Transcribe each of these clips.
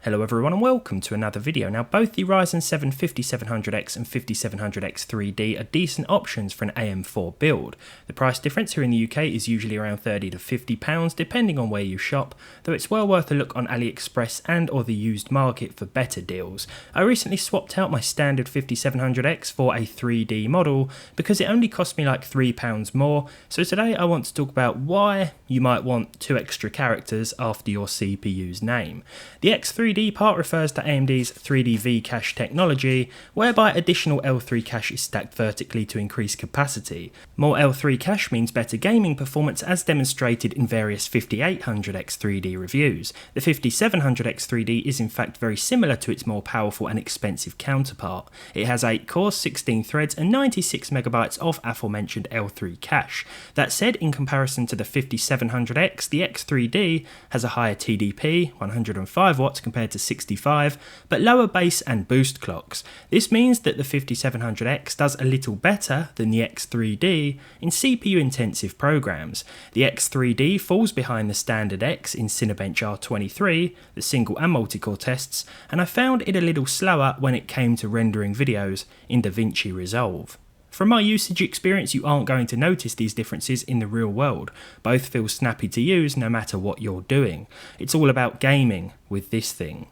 Hello everyone and welcome to another video. Now both the Ryzen 7 5700X and 5700X 3D are decent options for an AM4 build. The price difference here in the UK is usually around £30 to £50 depending on where you shop, though it's well worth a look on AliExpress and or the used market for better deals. I recently swapped out my standard 5700X for a 3D model because it only cost me like £3 more, so today I want to talk about why you might want 2 extra characters after your CPU's name. The X3D part refers to AMD's 3D V-cache technology, whereby additional L3 cache is stacked vertically to increase capacity. More L3 cache means better gaming performance as demonstrated in various 5800X 3D reviews. The 5700X 3D is in fact very similar to its more powerful and expensive counterpart. It has 8 cores, 16 threads and 96 MB of aforementioned L3 cache. That said, in comparison to the 5700X, the X3D has a higher TDP, 105 watts compared to 65, but lower base and boost clocks. This means that the 5700X does a little better than the X3D in CPU intensive programs. The X3D falls behind the standard X in Cinebench R23, the single and multi-core tests, and I found it a little slower when it came to rendering videos in DaVinci Resolve. From my usage experience, you aren't going to notice these differences in the real world. Both feel snappy to use no matter what you're doing. It's all about gaming with this thing.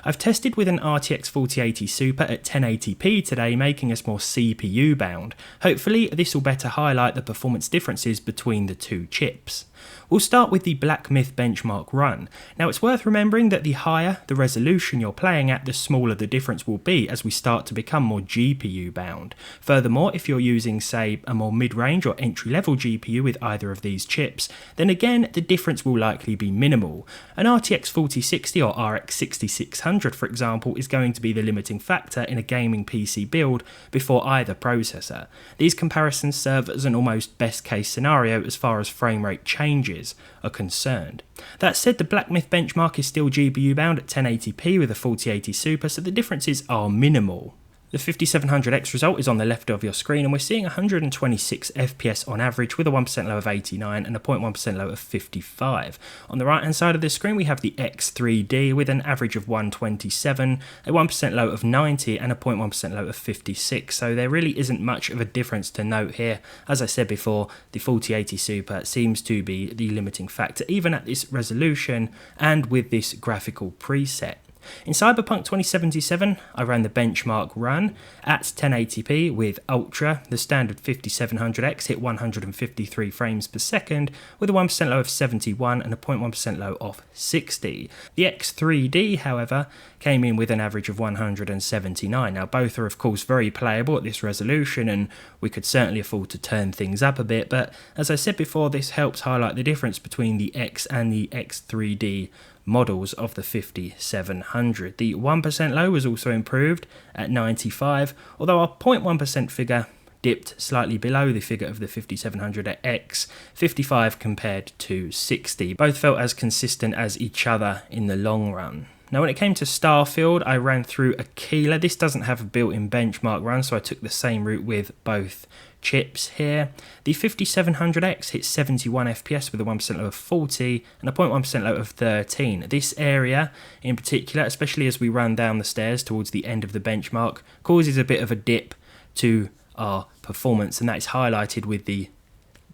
I've tested with an RTX 4080 Super at 1080p today, making us more CPU bound. Hopefully this will better highlight the performance differences between the two chips. We'll start with the Black Myth benchmark run. Now it's worth remembering that the higher the resolution you're playing at, the smaller the difference will be as we start to become more GPU bound. Furthermore, if you're using say a more mid-range or entry-level GPU with either of these chips, then again the difference will likely be minimal. An RTX 4060 or RX 6600 for example is going to be the limiting factor in a gaming PC build before either processor. These comparisons serve as an almost best case scenario as far as frame rate changes are concerned. That said, the Black Myth benchmark is still GPU bound at 1080p with a 4080 Super, so the differences are minimal. The 5700X result is on the left of your screen and we're seeing 126 FPS on average with a 1% low of 89 and a 0.1% low of 55. On the right hand side of the screen we have the X3D with an average of 127, a 1% low of 90 and a 0.1% low of 56, so there really isn't much of a difference to note here. As I said before, the 4080 Super seems to be the limiting factor even at this resolution and with this graphical preset. In Cyberpunk 2077, I ran the benchmark run at 1080p with Ultra. The standard 5700X hit 153 frames per second with a 1% low of 71 and a 0.1% low of 60. The X3D, however, came in with an average of 179. Now both are of course very playable at this resolution and we could certainly afford to turn things up a bit, but as I said before, this helps highlight the difference between the X and the X3D models of the 5700. The 1% low was also improved at 95, although our 0.1% figure dipped slightly below the figure of the 5700X, 55 compared to 60. Both felt as consistent as each other in the long run. Now when it came to Starfield, I ran through a keyless. This doesn't have a built-in benchmark run, so I took the same route with both chips here. The 5700X hit 71 FPS with a 1% low of 40 and a 0.1% low of 13. This area in particular, especially as we run down the stairs towards the end of the benchmark, causes a bit of a dip to our performance, and that is highlighted with the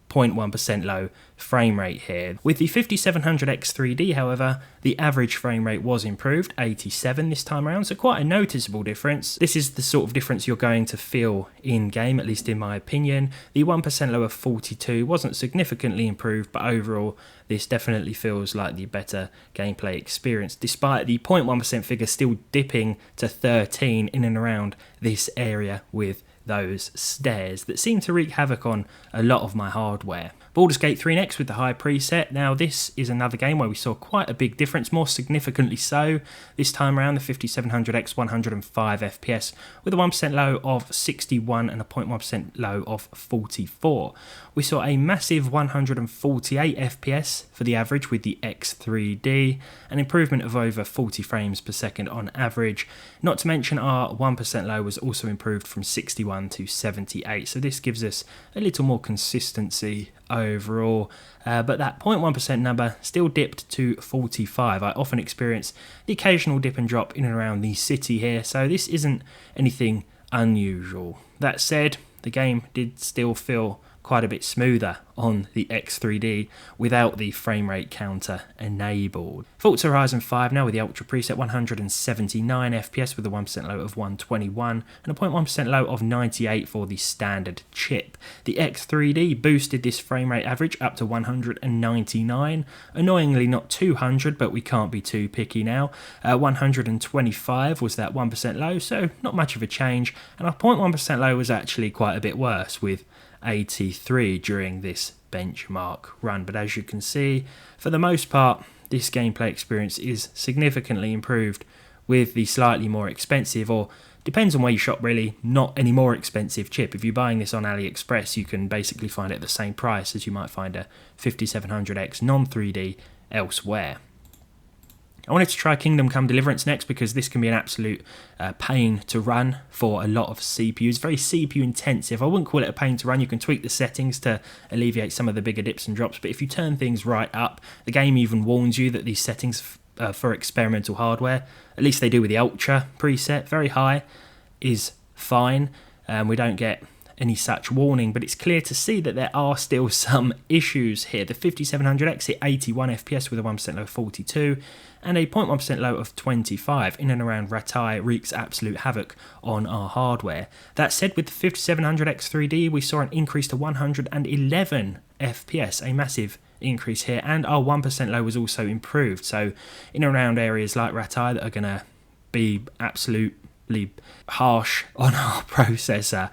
0.1% low frame rate here. With the 5700X 3D, however, the average frame rate was improved, 87 this time around, so quite a noticeable difference. This is the sort of difference you're going to feel in game, at least in my opinion. The 1% low of 42 wasn't significantly improved, but overall this definitely feels like the better gameplay experience, despite the 0.1% figure still dipping to 13 in and around this area with those stairs that seem to wreak havoc on a lot of my hardware. Baldur's Gate 3 next with the high preset. Now this is another game where we saw quite a big difference, more significantly so. This time around the 5700X 105 FPS with a 1% low of 61 and a 0.1% low of 44. We saw a massive 148 FPS for the average with the X3D, an improvement of over 40 frames per second on average. Not to mention our 1% low was also improved from 61 to 78, so this gives us a little more consistency overall, but that 0.1% number still dipped to 45. I often experience the occasional dip and drop in and around the city here, so this isn't anything unusual. That said, the game did still feel quite a bit smoother on the X3D without the frame rate counter enabled. Forza Horizon 5 now with the Ultra preset, 179 FPS with a 1% low of 121 and a 0.1% low of 98 for the standard chip. The X3D boosted this frame rate average up to 199, annoyingly not 200, but we can't be too picky now. 125 was that 1% low, so not much of a change, and our 0.1% low was actually quite a bit worse with 83 during this benchmark run. But as you can see, for the most part, this gameplay experience is significantly improved with the slightly more expensive, or depends on where you shop really, not any more expensive chip. If you're buying this on AliExpress, you can basically find it at the same price as you might find a 5700X non-3D elsewhere. I wanted to try Kingdom Come Deliverance next because this can be an absolute pain to run for a lot of CPUs. Very CPU intensive. I wouldn't call it a pain to run. You can tweak the settings to alleviate some of the bigger dips and drops, but if you turn things right up, the game even warns you that these settings for experimental hardware, at least they do with the Ultra preset, very high is fine. We don't get any such warning, but it's clear to see that there are still some issues here. The 5700X hit 81 FPS with a 1% low of 42 and a 0.1% low of 25. In and around Ratai wreaks absolute havoc on our hardware. That said, with the 5700X 3D, we saw an increase to 111 FPS, a massive increase here, and our 1% low was also improved. So in and around areas like Ratai that are going to be absolutely harsh on our processor,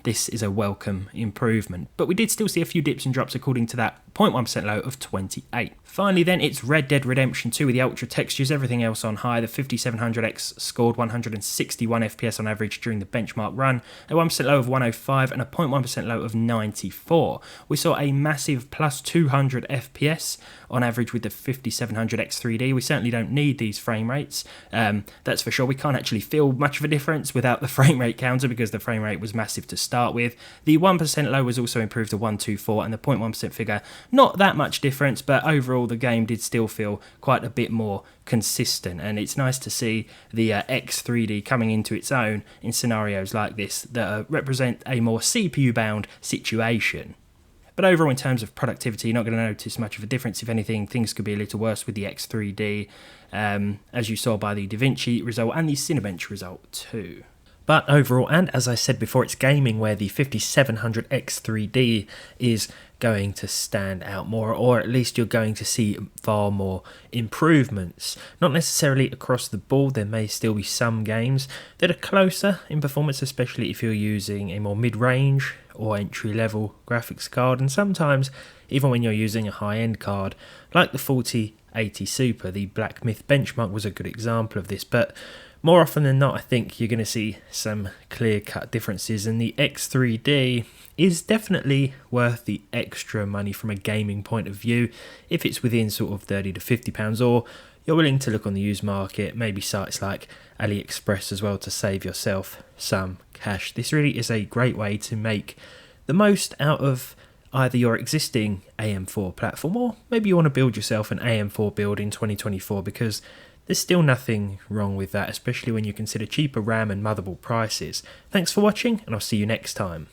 this is a welcome improvement. But we did still see a few dips and drops according to that 0.1% low of 28. Finally then, it's Red Dead Redemption 2 with the Ultra textures, everything else on high. The 5700X scored 161 FPS on average during the benchmark run, a 1% low of 105 and a 0.1% low of 94. We saw a massive plus 200 FPS on average with the 5700X 3D. We certainly don't need these frame rates, that's for sure. We can't actually feel much of a difference without the frame rate counter because the frame rate was massive to start with. The 1% low was also improved to 124 and the 0.1% figure, not that much difference, but overall the game did still feel quite a bit more consistent, and it's nice to see the X3D coming into its own in scenarios like this that represent a more CPU bound situation. But overall, in terms of productivity, you're not going to notice much of a difference. If anything, things could be a little worse with the X3D, as you saw by the DaVinci result and the Cinebench result too. But overall, and as I said before, it's gaming where the 5700X 3D is going to stand out more, or at least you're going to see far more improvements. Not necessarily across the board, there may still be some games that are closer in performance, especially if you're using a more mid-range or entry-level graphics card, and sometimes even when you're using a high-end card like the 4080 Super. The Black Myth benchmark was a good example of this, but more often than not, I think you're going to see some clear-cut differences, and the X3D is definitely worth the extra money from a gaming point of view if it's within sort of £30 to £50, or you're willing to look on the used market, maybe sites like AliExpress as well, to save yourself some cash. This really is a great way to make the most out of either your existing AM4 platform, or maybe you want to build yourself an AM4 build in 2024, because there's still nothing wrong with that, especially when you consider cheaper RAM and motherboard prices. Thanks for watching, and I'll see you next time.